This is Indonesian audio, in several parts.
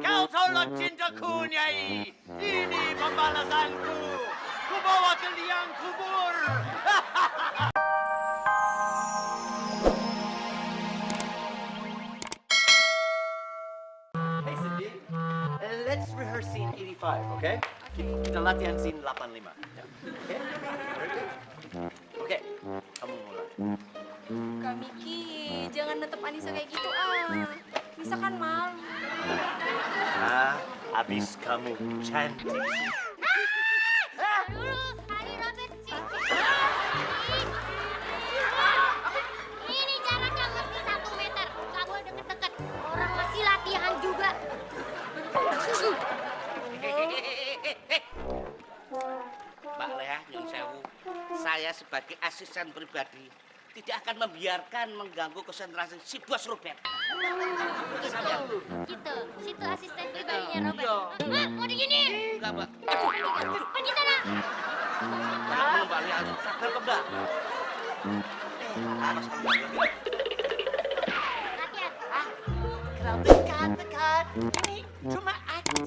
Kau tolong cintaku, Nyai. Ini pembalasanku. Kubawa ke liang kubur. Hey Cindy, let's rehearse scene 85, okay? Kita latihan scene 85. Ya. Oke? Oke, kamu mulai. Kak Miki, jangan netep Anissa kayak gitu Nisa kan malu. Nah, abis kamu cantik. Dulu, Ali Robert cincin. Ini jaraknya mesti 1 meter. Gak boleh deket-deket. Orang masih latihan juga. Mbak Lea, Nyun Sewu, saya sebagai asisten pribadi tidak akan membiarkan mengganggu konsentrasi si bos Robert. Gitu. Situ asisten pribadinya Robert. Hah, mau digini? Enggak, Mbak. Pergi sana. Tenang dulu, Mbak Lea. Sabar kok, Mbak. Latihan. Kalau dekat-dekat, ini cuma acting.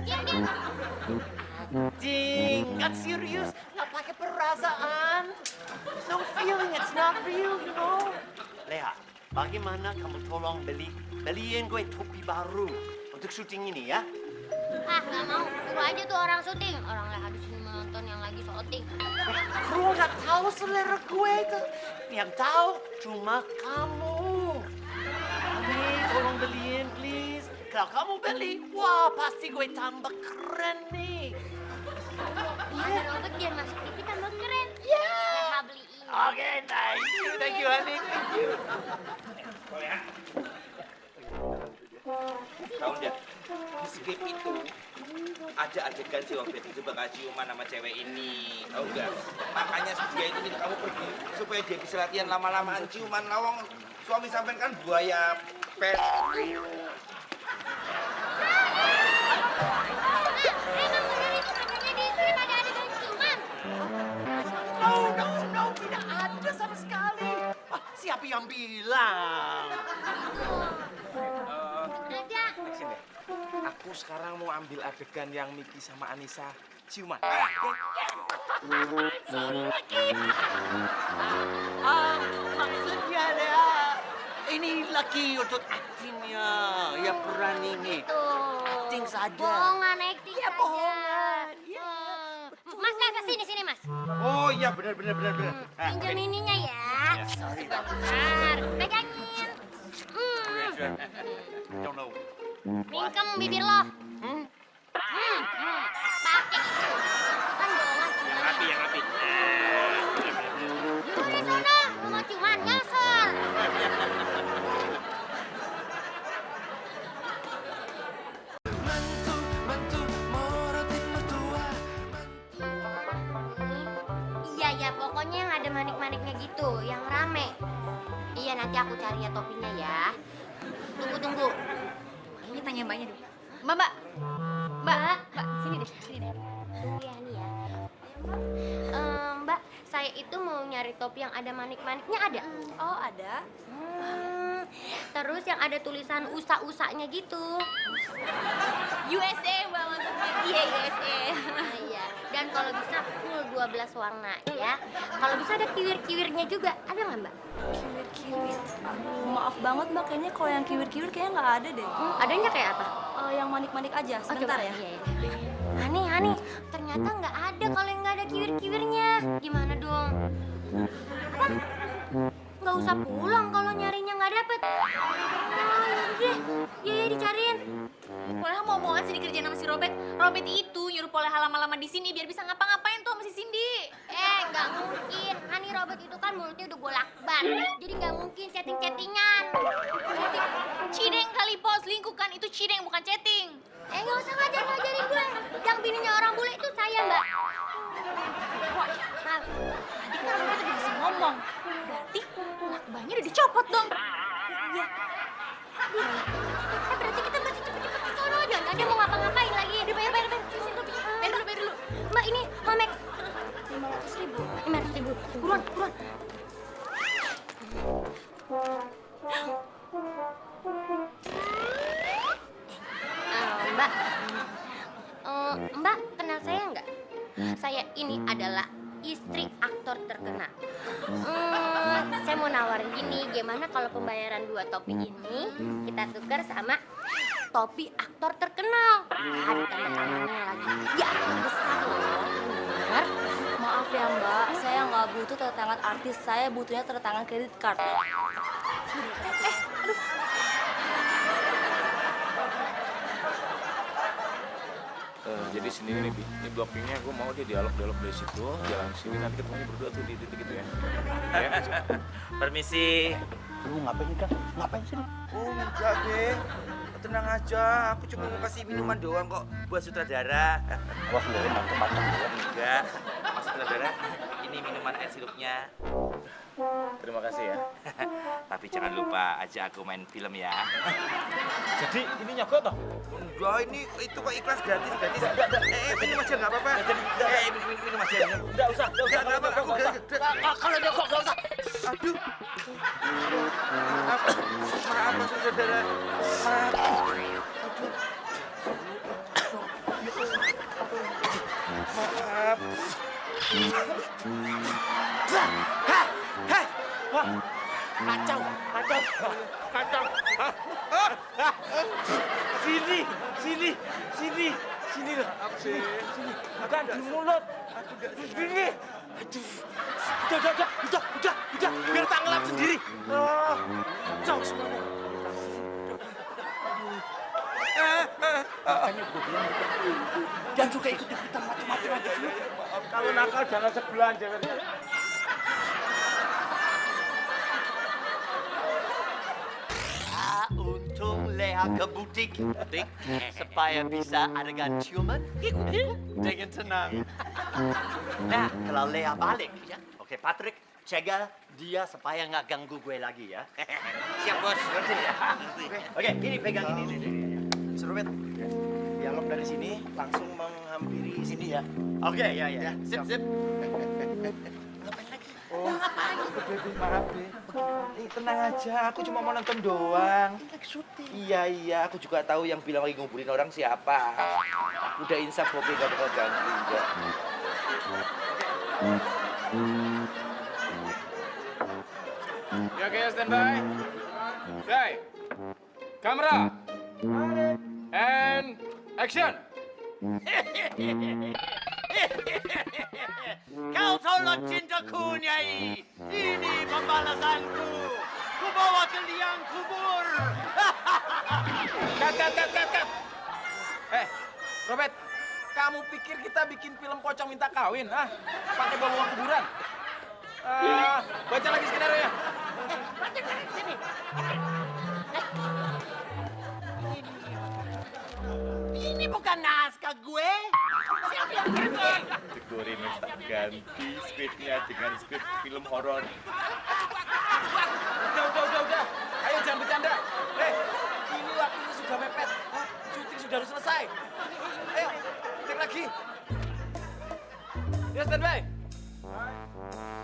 Diam, diam. Acting, nggak serius, nggak pakai perasaan. No feeling, it's not real, you know. Lea, bagaimana kamu tolong beliin gue topi baru untuk syuting ini ya? Nggak mau. Suruh aja tuh orang syuting. Orang lah habis nonton yang lagi syuting. Bro, nggak tahu selera gue itu. Yang tahu cuma kamu. Ani, tolong beliin, please. Kalau kamu beli, wah pasti gue tambah keren nih. Ada Robert biar masuk TV tambah keren. Yeah. Leha beliin. Oke, thank you, honey, thank you. Tahu nggak? Di skrip itu ada adegan si Robert itu bakal ciuman sama cewek ini. Tahu nggak? Makanya dia itu minta kamu pergi supaya dia bisa latihan lama-lamaan ciuman lawang. Suami sampean kan buaya pet. Emang bener itu katanya di skrip ada adegan ciuman? No, tidak ada sama sekali. Siapa yang bilang? Ada. Sini. Aku sekarang mau ambil adegan yang Miki sama Anissa ciuman. Maksudnya Lea, ini laki untuk aktingnya, ya peran ini. Acting saja. Bohongan acting Ya, saja. bohongan. Ya. Mas, sini, Mas. Oh iya benar. Pinjam ininya ya. Sebentar. Pegangin. Don't know. Mingkem bibir lo. Pakai. Kan bohongan ciuman. Yang rapi. Lu di sana, lu mau ciuman nyasar. Iya, pokoknya yang ada manik-maniknya gitu, yang rame. Iya, nanti aku cari ya topinya ya. Tunggu. Ini tanya mbaknya dulu. Mbak, Sini deh. tunggu ya nih ya. Mbak, saya itu mau nyari topi yang ada manik-maniknya ada? Oh, ada. Terus yang ada tulisan USA-nya gitu. USA mbak maksudnya. Iya, USA. Iya. Dan kalau bisa full 12 warna ya. Kalau bisa ada kiwir-kiwirnya juga. Ada nggak mbak? Kiwir-kiwir. Maaf banget mbak, kayaknya kalau yang kiwir-kiwir kayaknya nggak ada deh. Adanya kayak apa? Yang manik-manik aja, sebentar ya. Iya. Hani, ternyata nggak ada kalau yang nggak ada kiwir-kiwirnya. Gimana dong? Apa? Nggak usah pulang kalau nyarinya nggak dapet. Yaudah deh, ya dicariin. Poleha mau-mauan sih dikerjain sama si Robert. Robert itu nyuruh Poleha lama-lama di sini biar bisa ngapa-ngapain tuh sama si Cindy. Nggak mungkin. Hani Robert itu kan mulutnya udah gue lakban. Jadi nggak mungkin chatting-chattingan. Cideng kali bos, selingkuh kan itu cideng bukan chatting. Nggak usah ngajarin gue. Yang bininya orang bule itu saya, Mbak. Maaf. Tadi kan Robert udah bisa ngomong. Berarti lakbannya udah dicopot dong. Iya. Berarti kita mesti cepet-cepet ke sono aja. Ada mau ngapa-ngapain lagi. Bayar. Sini topi. Bayar dulu. Mbak, ini Mamek. 500.000. 500.000. Buruan. saya ini adalah istri aktor terkenal. Saya mau nawarin gini, gimana kalau pembayaran 2 topi ini kita tukar sama topi aktor terkenal? Ada tanda tangannya lagi. Ya, aktor besar loh. Benar. Maaf ya Mbak, saya nggak butuh tanda tangan artis, saya butuhnya tanda tangan kredit card. Jadi sini nih, Bi. Ini blockingnya gue mau dia dialog dari situ, jalan sini nanti ketemu berdua tuh di titik itu ya. Ya. Permisi. Lu ngapain nih, Kang? Ngapain sini? Oh, enggak, Be. Tenang aja, aku cuma mau kasih minuman doang kok buat sutradara. Wah, lu mantep-mantep. Enggak, Mas sutradara, ini minuman air sirupnya. Terima kasih ya. Tapi jangan lupa ajak aku main film ya. Jadi ini nyogok toh? Enggak, ini itu kok ikhlas gratis. Minum aja nggak apa-apa. Minum aja. Enggak usah. Enggak apa-apa. Aku Kalau dia kok nggak usah. Aduh. Maaf, Mas saudara. Maaf. Maaf. Kacau. Sini loh. Sini. Bukan di mulut. Sini. Aduh. Udah. Biar tak ngelap sendiri. Jauh semuanya. Makanya gue bilang jangan suka ikut-ikutan macam-macam aja. Kalau nakal jangan sebelah cewek. Untung Leha ke butik supaya bisa adegan ciuman dengan tenang. Nah, kalau Leha balik ya, oke Patrick, jaga dia supaya nggak ganggu gue lagi ya. Siap, Bos. Ngerti ya? Oke, ini pegang ini. Serobet. Dialog dari sini langsung menghampiri sini ya. Oke, ya. Sip. Maaf, Be. Tenang aja, aku cuma mau nonton doang. Iya, aku juga tahu yang bilang lagi nguburin orang siapa. Udah insaf, Bobi, gak bakal ganggu enggak. Ya, oke, standby. Oke. Kamera. And action. Kau tolak cintaku, Nyai. Ini pembalasanku. Kubawa ke liang kubur. Cut. Robert, kamu pikir kita bikin film pocong minta kawin, ah? Pakai bawa kuburan? Baca lagi skenario ya. Sini. Ini bukan naskah gue. Siapa yang bikin? Tegurin tak ganti skripnya dengan skrip film horor. Udah. Ayo jangan bercanda. Ini waktunya sudah mepet. Syuting sudah harus selesai. Ayo, take lagi. Ya, standby.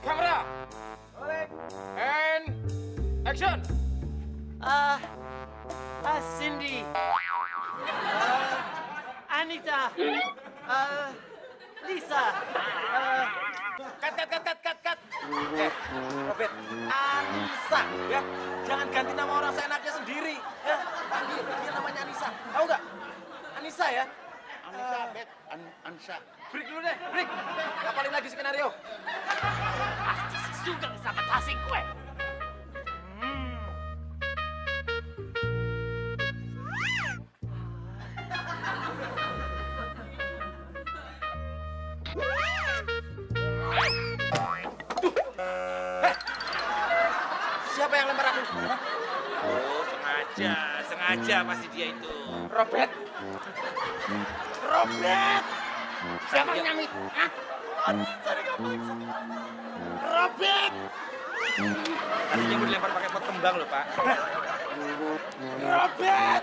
Kamera. And action. Cindy. Anita. Lisa. Cut. Robert, Anissa, ya. Jangan ganti nama orang seenaknya sendiri, ya. Panggil dia namanya Anissa. Tahu nggak? Anissa ya. Anissa. Break dulu deh, break. Kapalin lagi skenario. Suka sabotasi gue. Siapa yang lempar aku? Hah? Oh, sengaja pasti dia itu. Robert. Siapa yang nyanyi? Hah? Robert! Tadinya mau dilempar pakai pot kembang loh, Pak. Robert!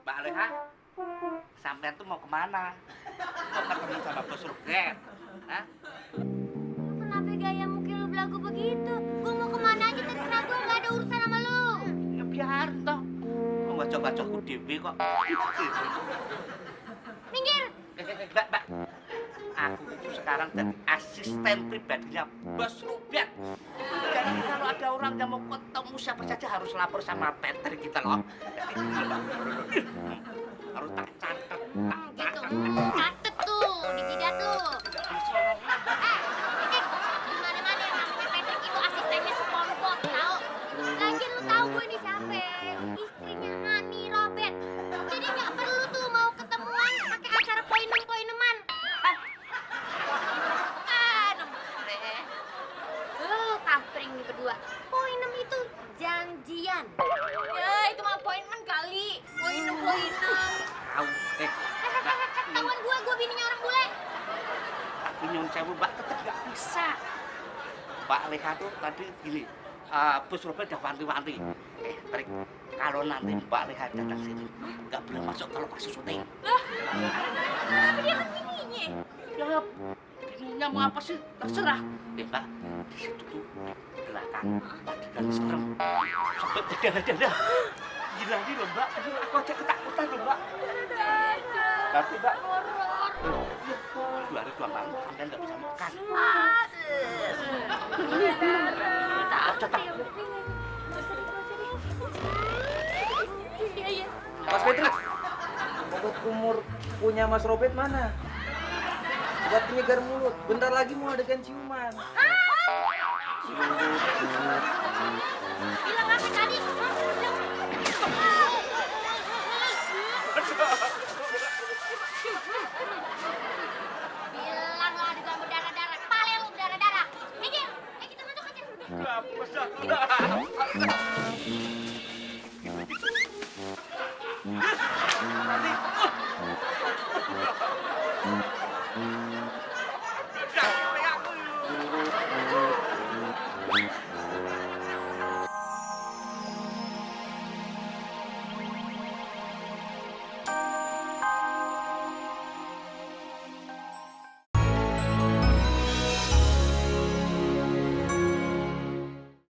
Mbak Leha, sampean tuh mau kemana? ketemu sama Bos Robert. Hah? Kenapa gaya muka lu belagu begitu? Gue mau kemana aja terserah gue, gak ada urusan sama lu. Ya biar toh. Kok baca-bacaku dewe kok. Minggir. Mbak. Aku itu sekarang jadi asisten pribadinya Bos Robert. Jadi kalau ada orang yang mau ketemu siapa saja harus lapor sama Peter kita loh. Jadi gitu, Mbak. Harus tak catat, Gitu. Catet tuh di jidat lu. Di mana-mana yang namanya Patrick itu asistennya SpongeBob, tau? Lagian lu tahu gue ini siapa? Istrinya Hani Robert. Jadi nggak perlu tuh mau ketemuan pakai acara poinem-poineman. Kampring nih berdua. Poinem itu janjian. Ya, itu mah appointment kali. Poinem. Tahu, Ketahuan gue bininya orang bule. tapi nyun sewu Mbak tetap nggak bisa. Mbak Leha tuh tadi gini, Bos Robert udah wanti-wanti. Trik, kalau nanti Mbak Leha datang sini, nggak boleh masuk kalau pas syuting. Kenapa dia kan bininya? Ya, bininya mau apa sih? Terserah. Mbak, di situ tuh di belakang bagian serem. Sampai berdarah-darah. Gila nih loh Mbak, aku aja ketakutan loh Mbak. Tapi Mbak, dua hari dua malam sampai nggak bisa makan. Cepat. Mas Petri, obat kumur punya Mas Robert mana? Buat penyegar mulut. Bentar lagi mau adegan ciuman. Bilang apa tadi? Bilang lo adegan berdarah-darah. Kepala lu berdarah-darah. Minggir. Kita masuk aja.